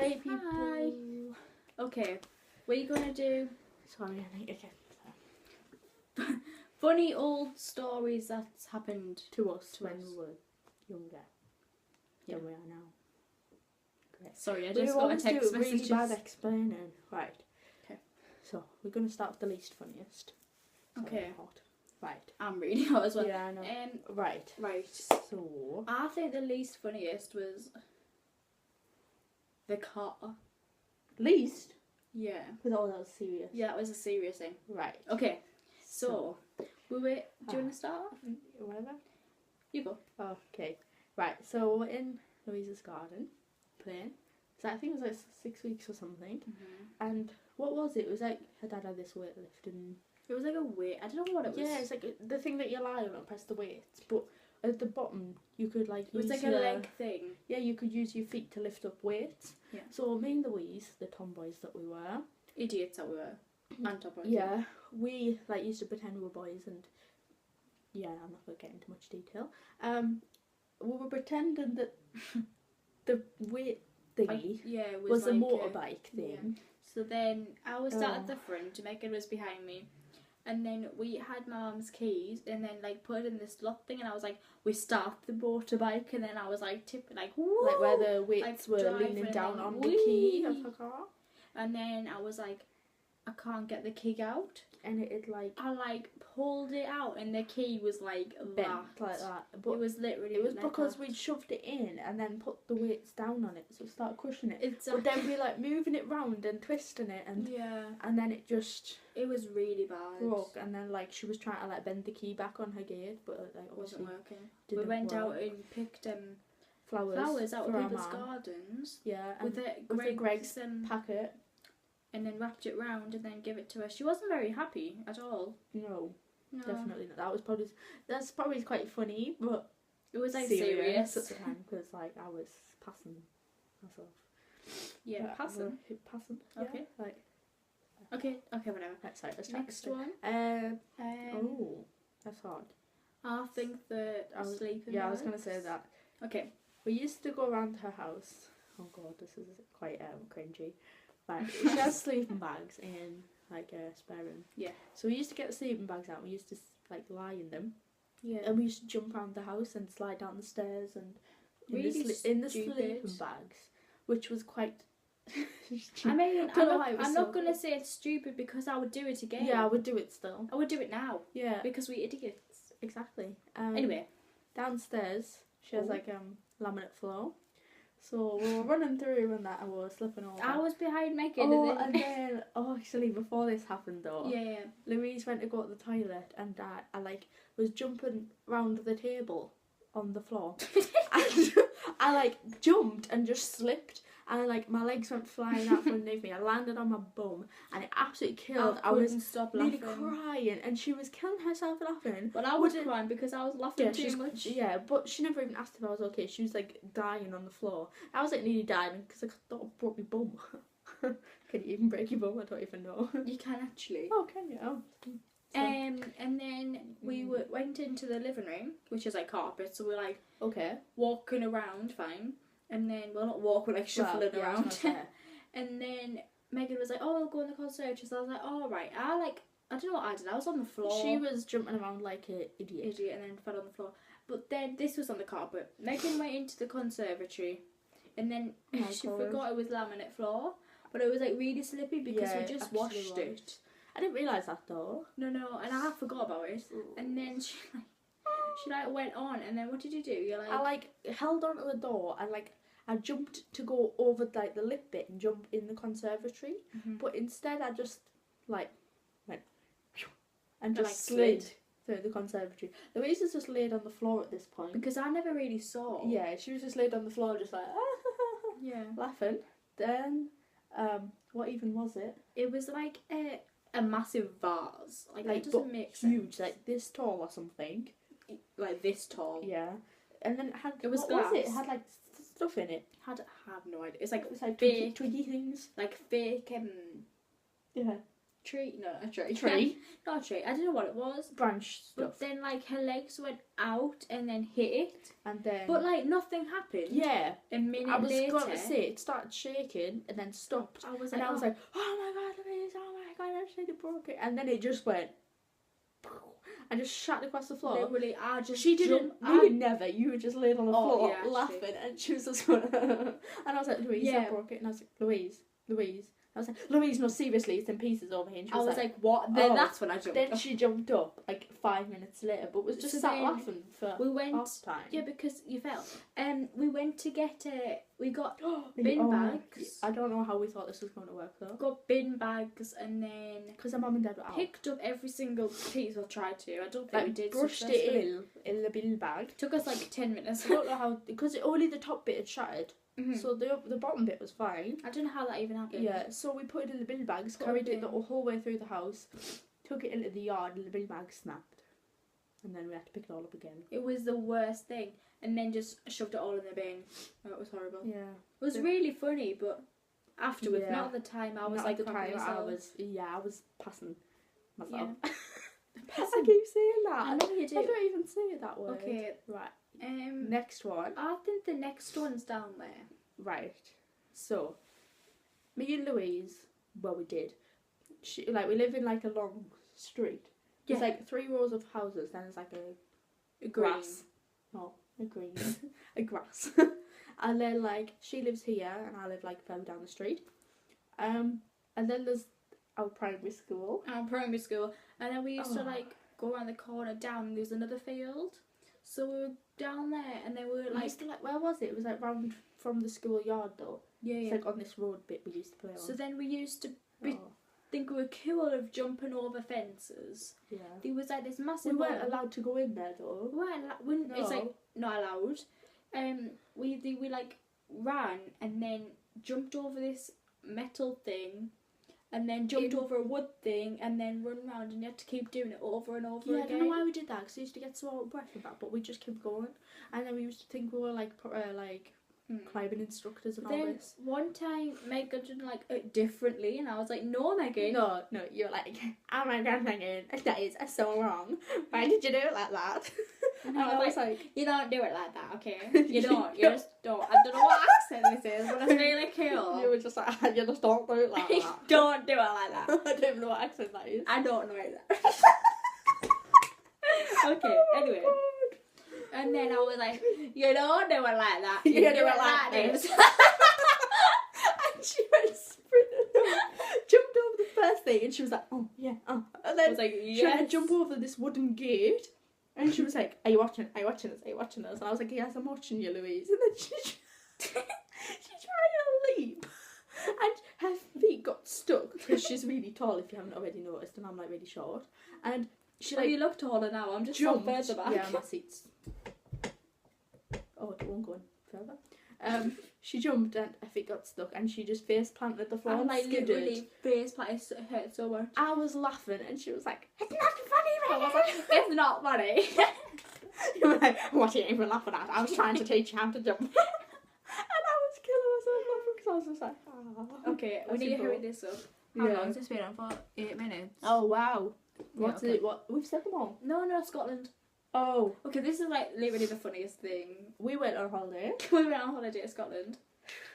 Hi, people. Hi. Okay, we're gonna do Sorry, I need to get funny old stories that's happened to us To when us. we were younger Yeah. than we are now. Great. Sorry, I We just got a always text do really message. bad explaining. Right. Okay. So we're gonna start with the least funniest. Sorry, Okay. I'm hot. Right. I'm really hot as well. Yeah, I know. Right. Right. So. I think the least funniest was the car. Least? Yeah. Because that was serious. Yeah, that was a serious thing. Right. Okay, so we were. Do you want to start? Whatever. You go. Okay. Right. So we're in Louisa's garden playing. So I think it was like 6 weeks or something. Mm-hmm. And what was it? It was like her dad had this weight and It was like a weight. I don't know what it was. yeah, it's like the thing that you lie on and press the weights, but at the bottom you could like It was use like your, a leg thing. Yeah, you could use your feet to lift up weights. Yeah. So me and Louise, the tomboys that we were, Idiots that we were. And top of yeah, we like used to pretend we were boys and yeah, I'm not gonna get into much detail. We were pretending that the weight thingy it was a like motorbike thing. So then I was sat Oh. at the front, Megan was behind me, and then we had my mum's keys, and then like put it in this lock thing, and I was like, we start the motorbike, and then I was like tipping like woo, Like where the weights like were driving leaning and down then on the key of whee. her car. And then I was like, I can't get the key out. And it like I like pulled it out, and the key was like bent that. like that. But It was literally. it was like because that. we'd shoved it in and then put the weights down on it, so it started crushing it. It's But then we like moving it round and twisting it, and yeah, then it just it was really bad. broke. And then like she was trying to like bend the key back on her gate, but like It wasn't obviously working. We didn't went work. out and picked flowers out for of our people's mum. gardens Yeah, with and a with a Greg's and packet. then wrapped it round and then give it to her. She wasn't very happy at all. No, No, definitely not. That's probably quite funny, but it was like serious serious. at the time because like I was passing myself. Yeah, passing. Passing. Okay. Yeah, like Okay, whatever. right, sorry, let's try Next this again. one. Oh, that's hard. I think the sleeping. Yeah, I was gonna bags. say that. Okay. We used to go around her house. Oh god, this is quite cringy. But she has sleeping bags in like a spare room. Yeah. So we used to get the sleeping bags out. And we used to like lie in them, Yeah. and we used to jump around the house and slide down the stairs and Really in the stupid. sleeping bags, which was quite. I mean, Don't know why it was I'm so not gonna say it's stupid because I would do it again. Yeah, I would do it still. I would do it now Yeah, because we idiots. exactly. Anyway, downstairs she has Oh. like laminate floor, so we were running through and that, and we were slipping over. I was behind Megan. Oh, and and then then actually before this happened though, yeah. Louise went to go to the toilet, and I like was jumping round the table on the floor, and I like jumped and just slipped. And like my legs went flying out from underneath me. I landed on my bum, and it absolutely killed. I was couldn't stop nearly laughing. crying, and she was killing herself laughing. But I was Wouldn't- crying because I was laughing Yeah, too much. yeah, but she never even asked if I was okay. She was like dying on the floor. I was like nearly dying because I thought I broke my bum. Can you even break your bum? I don't even know. You can actually. Oh, can you? Oh. So- And then we went into the living room, which is like carpet, so we're like okay. walking around fine. And then, well, not walk, we're like shuffling Well, yeah, around. it's not fair. And then Megan was like, oh, I'll go in the conservatory. So I was like, oh, right. I don't know what I did. I was on the floor. She was jumping around like an idiot. Idiot, and then fell on the floor. But then this was on the carpet. Megan went into the conservatory, and then Oh, she God. forgot it was laminate floor. But it was like really slippy because Yeah, we it just actually washed was. it. I didn't realise that though. No, and I forgot about it. And then she went on, and then what did you do? You're like, I like held onto the door and like I jumped to go over like the lip bit and jump in the conservatory, Mhm. but instead I just like went and I, just like, slid slid. through the conservatory. Louisa's just laid on the floor at this point. because I never really saw. Yeah, she was just laid on the floor, just like Yeah. laughing. Then, what even was it? It was like a massive vase. Like it but doesn't make sense. huge, like this tall or something. Like this tall. Yeah, and then it had It was what was it? It glass. had like stuff in it. I have no idea. It's like It was like fake, twiggy things. like fake Yeah. tree. No, not a tree. Tree. Not a tree. I don't know what it was. Branch But stuff. then, like, her legs went out and then hit it. And then... But, like, nothing happened. yeah. A minute I was later. going to say, it started shaking and then stopped. I was And like, I was like, oh my god, Louise, oh my god, I should have broke it. And then it just went... and just shot across the floor. literally, I just She didn't. jumped. You never. You were just laying on the Oh, floor yeah, actually. laughing, and she was just going. And I was like, Louise, I Yeah. broke it. And I was like, Louise. I was like, Louise, no, seriously, it's in pieces over here. And she I was, was like, what? Then oh. that's when I jumped. Then she jumped up like 5 minutes later, but was just So sat then laughing for we went. half time. Yeah, because you fell. We went to get we got bin bin bags. I don't know how we thought this was going to work though. got bin bags and then Because our mum and dad were out. picked up every single piece. Or tried to. I don't think we Like did. brushed successfully. it in the bin bag. Took us like 10 minutes. I don't know how, because only the top bit had shattered, Mhm. so the bottom bit was fine. I don't know how that even happened. Yeah, so we put it in the bin bags, Put carried it it the in. whole way through the house, took it into the yard, and the bin bag snapped. And then we had to pick it all up again. It was the worst thing. And then just shoved it all in the bin. Oh, it was horrible. Yeah. It was Yeah. really funny, but afterwards, Yeah. not at the time. I was Not like, at the time, crapping I myself. was passing myself. Yeah. I keep saying that. I know you I do. don't even say that word. Okay. Right. Next. Next one. I think the next one's down there. Right. So, me and Louise, well, we did. We live in like a long street. Yeah. It's like 3 rows of houses, then there's like a Green. grass. No, a green. A grass. And then like she lives here and I live like further down the street. And then there's our primary school. Our primary school, and then we used to Oh. like go around the corner down. And there's another field, so we were down there, and then we were We like, used to, where was it? It was like round from the schoolyard though. yeah, It's yeah. like on this road bit we used to play on. So then we used to we Oh, think we were cool of jumping over fences. yeah. There was like this We massive. weren't one. allowed to go in there though. We weren't. It's like No. not allowed. We like ran and then jumped over this metal thing, and then jumped over a wood thing, and then run round, and you had to keep doing it over and over Yeah, I again. don't know why we did that, because we used to get so out of breath with that, but we just kept going. And then we used to think we were like climbing instructors and all Then this. one time Meg got done like it differently, and I was like, "No, Megan." No, you're like, oh my god, Megan, that is so wrong. Why did you do it like that? And I was like, "You don't do it like that, okay? You don't. You just don't." I don't know what accent this is, but it's really cool. you were just like, you just don't do it like that. Don't do it like that. I don't even know what accent that is. I don't know either. Okay, anyway. And then I was like, "You don't do it like that. You do it like this." And she went sprinting, jumped over the first thing, and she was like, oh yeah, oh. And I then was like, she had to "Yes." jump over this wooden gate, and she was like, are you watching us? Are you watching us? And I was like, yes, I'm watching you, Louise. And then she tried to leap, and her feet got stuck, because she's really tall, if you haven't already noticed, and I'm like really short. And she Well, like you look taller now. I'm just jumped. not further back. Yeah, my seat's... Oh, it won't go in further. She jumped and her feet got stuck, and she just face planted the floor I'm and like skidded. literally face plant. It hurt so much. I was laughing, and she was like, "It's not funny, I was Megan." like, "It's not funny." You were like, "What are you even laughing at? I was trying to teach you how to jump." And I was killing myself laughing because I was just like, "Ah." Okay, we That's need to your hurry fault. this up. How Yeah. long has this been on for? 8 minutes. Oh wow. What's okay. it? What we've said them all. No, Scotland. Oh, Okay, this is like literally the funniest thing. we went on holiday We went on holiday to Scotland.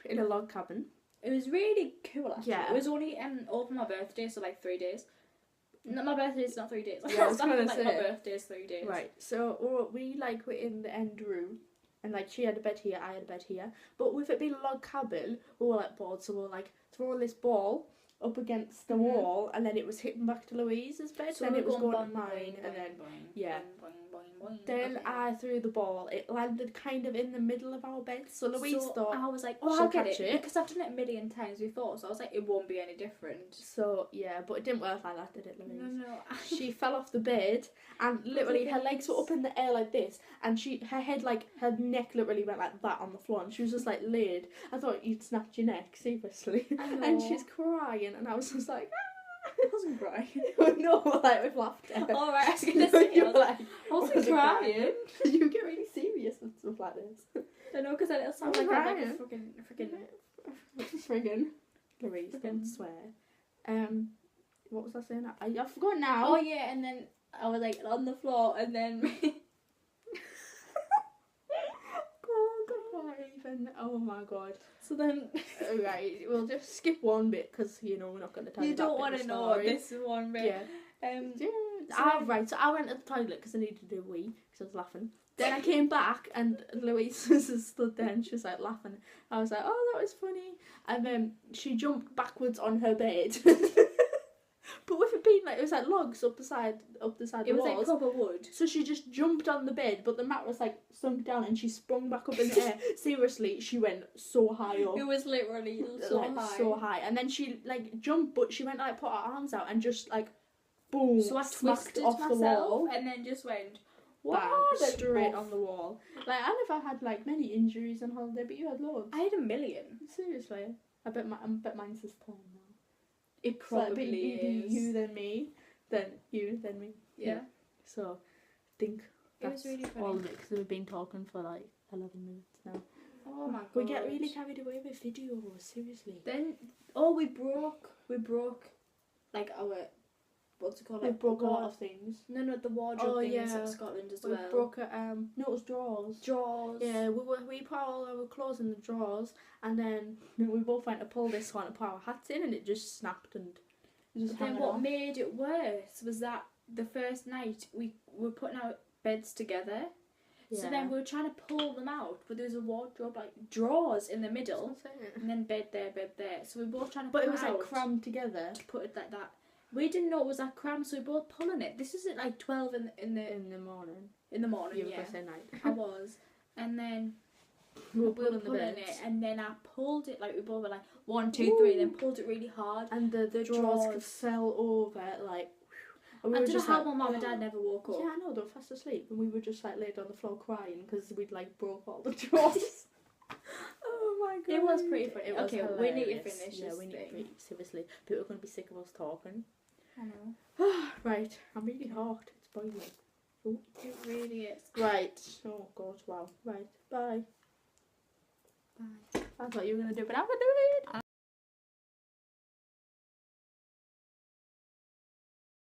in a log cabin. It was really cool actually. Yeah. It was only over my birthday, so like 3 days. No, my birthday's not 3 days. Yeah, I was After, gonna like my say. birthday's 3 days. Right. So we like were in the end room, and like she had a bed here, I had a bed here. But with it being a log cabin, we were like bored, so we were like throwing this ball up against the Mhm. wall, and then it was hitting back to Louise's bed, So then we it was were going to boing, mine, boing, and then boing, yeah. boing, boing, boing, boing. then Okay. I threw the ball. It landed kind of in the middle of our bed, so Louise So thought. I was like, oh, she'll I'll get catch it. it. Because I've done it a million times before, so I was like, it won't be any different. So yeah, but it didn't work like that, did it, Louise? No. She fell off the bed, and literally her legs were up in the air like this, and her head, like her neck, literally went like that on the floor, and she was just like laid. I thought you'd snapped your neck, seriously. I And know. she's crying, and I was just like, I wasn't crying. no, like with laughter. Alright, I was gonna say, You I were like, wasn't crying. You get really serious with stuff like this. I know, because it'll sound I'm like I'm like crying. a freaking. Friggin'. Louise, don't Friggin'. swear. What was I saying? I've forgotten now. Oh yeah, and then I was like on the floor, and then God, even. Oh my god. so then Right, we'll just skip one bit because we're not going to tell you. you that don't bit want of to the know story. this one bit. Yeah. So Right. So I went to the toilet because I needed to do a wee because I was laughing. Then I came back and Louise was stood there and she was like laughing. I was like, oh, that was funny. And then she jumped backwards on her bed. But with it being like, it was like logs up the side it of was the like walls. proper wood. So she just jumped on the bed, but the mat was like sunk down and she sprung back up in the air. Seriously, she went so high up. It was literally so like, high. So high. And then she like jumped, but she went like put her arms out and just like boom, So I smacked twisted off myself the wall. and then just went Bang, then straight off. on the wall. Like I never had like many injuries on holiday, but you had loads. I had 1,000,000. Seriously, I bet mine's this time now. It So it'd probably be is. you then me, then you then me. Yeah. So, I think It was that's really funny. all of it because we've been talking for like 11 minutes now. Oh my god. We get really carried away with videos. Seriously. Then we broke like our what's it called? We Like broke a lot of things. No, the wardrobe thing in yeah. Scotland as We well. broke it. No, it was drawers. Drawers. Yeah, we put all our clothes in the drawers, and then we both went to pull this one to put our hats in, and it just snapped and it just But then hung what on. made it worse was that the first night we were putting our beds together. Yeah. So then we were trying to pull them out, but there was a wardrobe like drawers in the middle, That's it. and then bed there. So we were both trying to But pull it was like out, crammed together put it like that. We didn't know it was that crammed, so we were both pulling it. This is at like 12 in in the morning. the morning. You were Yeah, gonna say night. I was, and then We were we were pulling the pulling beds. it, and then I pulled it like we both were like 1, 2, 3, and then pulled it really hard. And the drawers fell over like. And we I were don't know just how like, my mum and dad never woke up. Yeah, I know, they were fast asleep, and we were just like laid on the floor crying because we'd like broke all the drawers. Oh my god. It was pretty funny. It was Okay, we need to hilarious. finish Yeah, this we need thing. to seriously. People are going to be sick of us talking. I know. Right, I'm really hot. It's boiling. Oh. It really is. Right. Oh god, wow. Right, bye. Bye. I thought you were going to do it, but I'm going to do it.